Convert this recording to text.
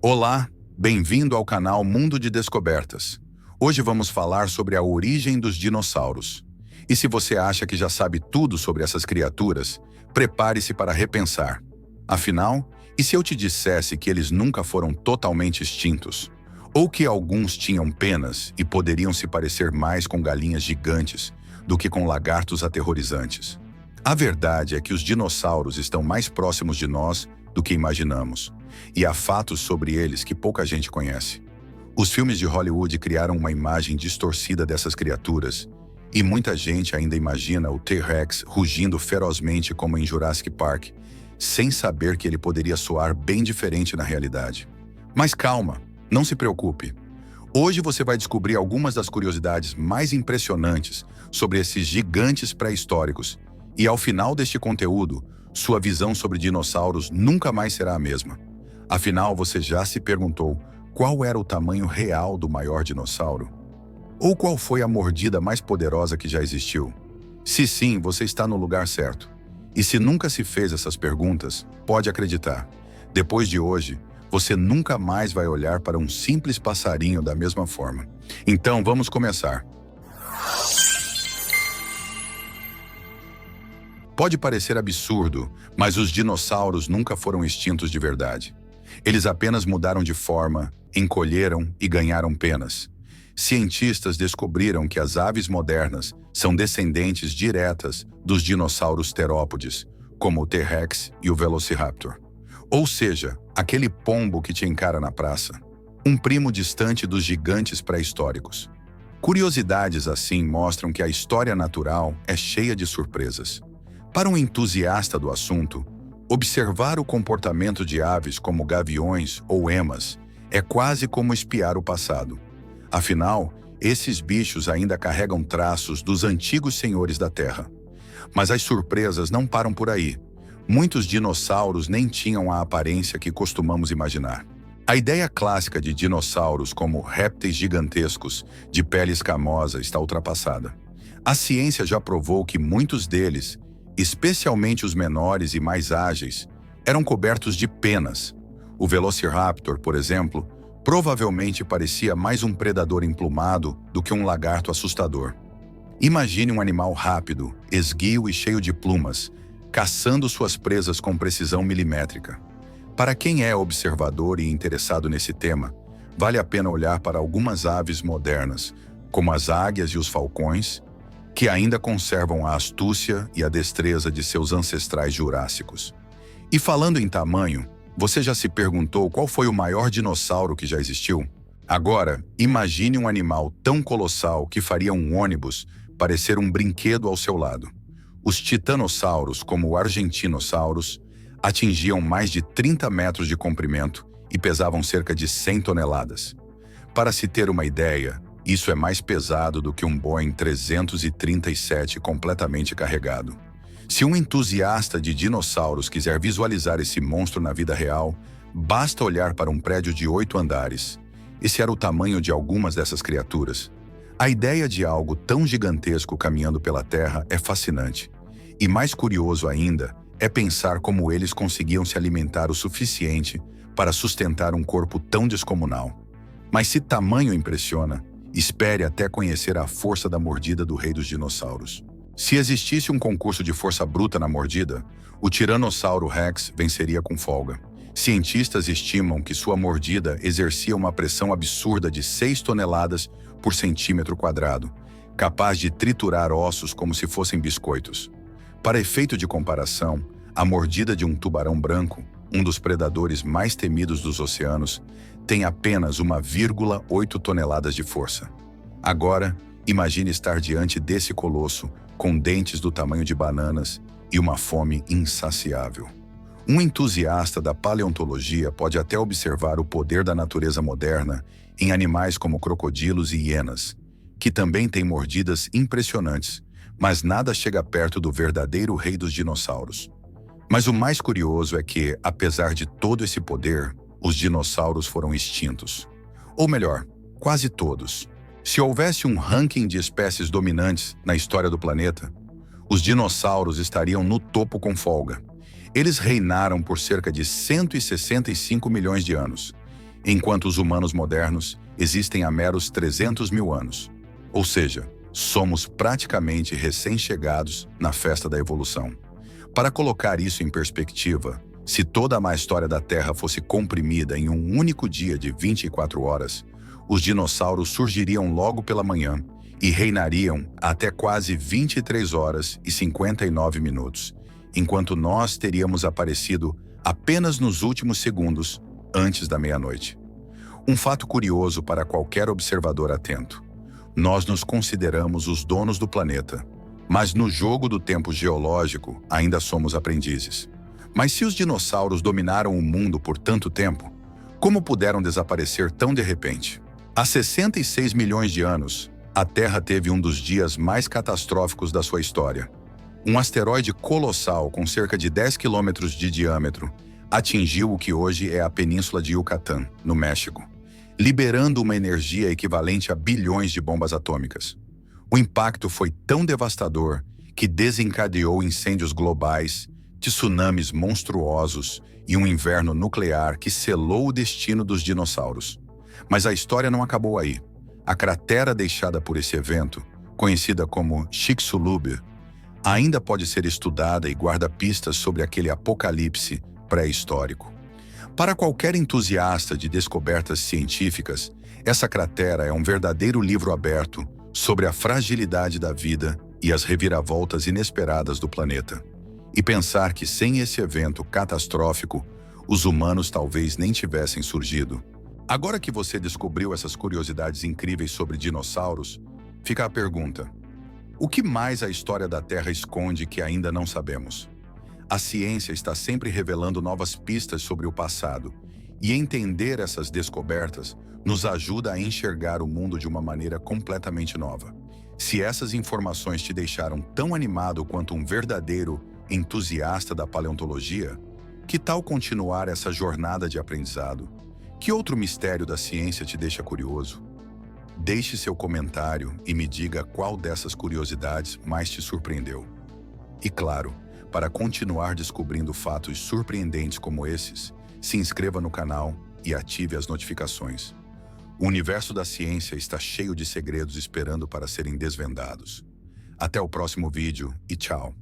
Olá, bem-vindo ao canal Mundo de Descobertas. Hoje vamos falar sobre a origem dos dinossauros. E se você acha que já sabe tudo sobre essas criaturas, prepare-se para repensar. Afinal, e se eu te dissesse que eles nunca foram totalmente extintos? Ou que alguns tinham penas e poderiam se parecer mais com galinhas gigantes do que com lagartos aterrorizantes? A verdade é que os dinossauros estão mais próximos de nós do que imaginamos. E há fatos sobre eles que pouca gente conhece. Os filmes de Hollywood criaram uma imagem distorcida dessas criaturas, e muita gente ainda imagina o T-Rex rugindo ferozmente como em Jurassic Park, sem saber que ele poderia soar bem diferente na realidade. Mas calma, não se preocupe. Hoje você vai descobrir algumas das curiosidades mais impressionantes sobre esses gigantes pré-históricos, e ao final deste conteúdo, sua visão sobre dinossauros nunca mais será a mesma. Afinal, você já se perguntou qual era o tamanho real do maior dinossauro? Ou qual foi a mordida mais poderosa que já existiu? Se sim, você está no lugar certo. E se nunca se fez essas perguntas, pode acreditar. Depois de hoje, você nunca mais vai olhar para um simples passarinho da mesma forma. Então, vamos começar. Pode parecer absurdo, mas os dinossauros nunca foram extintos de verdade. Eles apenas mudaram de forma, encolheram e ganharam penas. Cientistas descobriram que as aves modernas são descendentes diretas dos dinossauros terópodes, como o T-Rex e o Velociraptor. Ou seja, aquele pombo que te encara na praça. Um primo distante dos gigantes pré-históricos. Curiosidades assim mostram que a história natural é cheia de surpresas. Para um entusiasta do assunto, observar o comportamento de aves como gaviões ou emas é quase como espiar o passado. Afinal, esses bichos ainda carregam traços dos antigos senhores da Terra. Mas as surpresas não param por aí. Muitos dinossauros nem tinham a aparência que costumamos imaginar. A ideia clássica de dinossauros como répteis gigantescos de pele escamosa está ultrapassada. A ciência já provou que muitos deles, especialmente os menores e mais ágeis, eram cobertos de penas. O Velociraptor, por exemplo, provavelmente parecia mais um predador emplumado do que um lagarto assustador. Imagine um animal rápido, esguio e cheio de plumas, caçando suas presas com precisão milimétrica. Para quem é observador e interessado nesse tema, vale a pena olhar para algumas aves modernas, como as águias e os falcões, que ainda conservam a astúcia e a destreza de seus ancestrais jurássicos. E falando em tamanho, você já se perguntou qual foi o maior dinossauro que já existiu? Agora, imagine um animal tão colossal que faria um ônibus parecer um brinquedo ao seu lado. Os titanossauros, como o Argentinosaurus, atingiam mais de 30 metros de comprimento e pesavam cerca de 100 toneladas. Para se ter uma ideia, isso é mais pesado do que um Boeing 337 completamente carregado. Se um entusiasta de dinossauros quiser visualizar esse monstro na vida real, basta olhar para um prédio de 8 andares. Esse era o tamanho de algumas dessas criaturas. A ideia de algo tão gigantesco caminhando pela Terra é fascinante. E mais curioso ainda é pensar como eles conseguiam se alimentar o suficiente para sustentar um corpo tão descomunal. Mas se tamanho impressiona, espere até conhecer a força da mordida do rei dos dinossauros. Se existisse um concurso de força bruta na mordida, o Tiranossauro Rex venceria com folga. Cientistas estimam que sua mordida exercia uma pressão absurda de 6 toneladas por centímetro quadrado, capaz de triturar ossos como se fossem biscoitos. Para efeito de comparação, a mordida de um tubarão branco, um dos predadores mais temidos dos oceanos, tem apenas 1,8 toneladas de força. Agora, imagine estar diante desse colosso, com dentes do tamanho de bananas e uma fome insaciável. Um entusiasta da paleontologia pode até observar o poder da natureza moderna em animais como crocodilos e hienas, que também têm mordidas impressionantes, mas nada chega perto do verdadeiro rei dos dinossauros. Mas o mais curioso é que, apesar de todo esse poder, os dinossauros foram extintos. Ou melhor, quase todos. Se houvesse um ranking de espécies dominantes na história do planeta, os dinossauros estariam no topo com folga. Eles reinaram por cerca de 165 milhões de anos. enquanto os humanos modernos existem há meros 300 mil anos. Ou seja, somos praticamente recém-chegados na festa da evolução. Para colocar isso em perspectiva, se toda a má história da Terra fosse comprimida em um único dia de 24 horas, os dinossauros surgiriam logo pela manhã e reinariam até quase 23 horas e 59 minutos, enquanto nós teríamos aparecido apenas nos últimos segundos antes da meia-noite. Um fato curioso para qualquer observador atento. Nós nos consideramos os donos do planeta, mas no jogo do tempo geológico ainda somos aprendizes. Mas se os dinossauros dominaram o mundo por tanto tempo, como puderam desaparecer tão de repente? Há 66 milhões de anos, a Terra teve um dos dias mais catastróficos da sua história. Um asteroide colossal com cerca de 10 quilômetros de diâmetro atingiu o que hoje é a Península de Yucatán, no México, liberando uma energia equivalente a bilhões de bombas atômicas. O impacto foi tão devastador que desencadeou incêndios globais, tsunamis monstruosos e um inverno nuclear que selou o destino dos dinossauros. Mas a história não acabou aí. A cratera deixada por esse evento, conhecida como Chicxulub, ainda pode ser estudada e guarda pistas sobre aquele apocalipse pré-histórico. Para qualquer entusiasta de descobertas científicas, essa cratera é um verdadeiro livro aberto sobre a fragilidade da vida e as reviravoltas inesperadas do planeta. E pensar que sem esse evento catastrófico, os humanos talvez nem tivessem surgido. Agora que você descobriu essas curiosidades incríveis sobre dinossauros, fica a pergunta: o que mais a história da Terra esconde que ainda não sabemos? A ciência está sempre revelando novas pistas sobre o passado, e entender essas descobertas nos ajuda a enxergar o mundo de uma maneira completamente nova. Se essas informações te deixaram tão animado quanto um verdadeiro entusiasta da paleontologia, que tal continuar essa jornada de aprendizado? Que outro mistério da ciência te deixa curioso? Deixe seu comentário e me diga qual dessas curiosidades mais te surpreendeu. E claro, para continuar descobrindo fatos surpreendentes como esses, se inscreva no canal e ative as notificações. O universo da ciência está cheio de segredos esperando para serem desvendados. Até o próximo vídeo e tchau!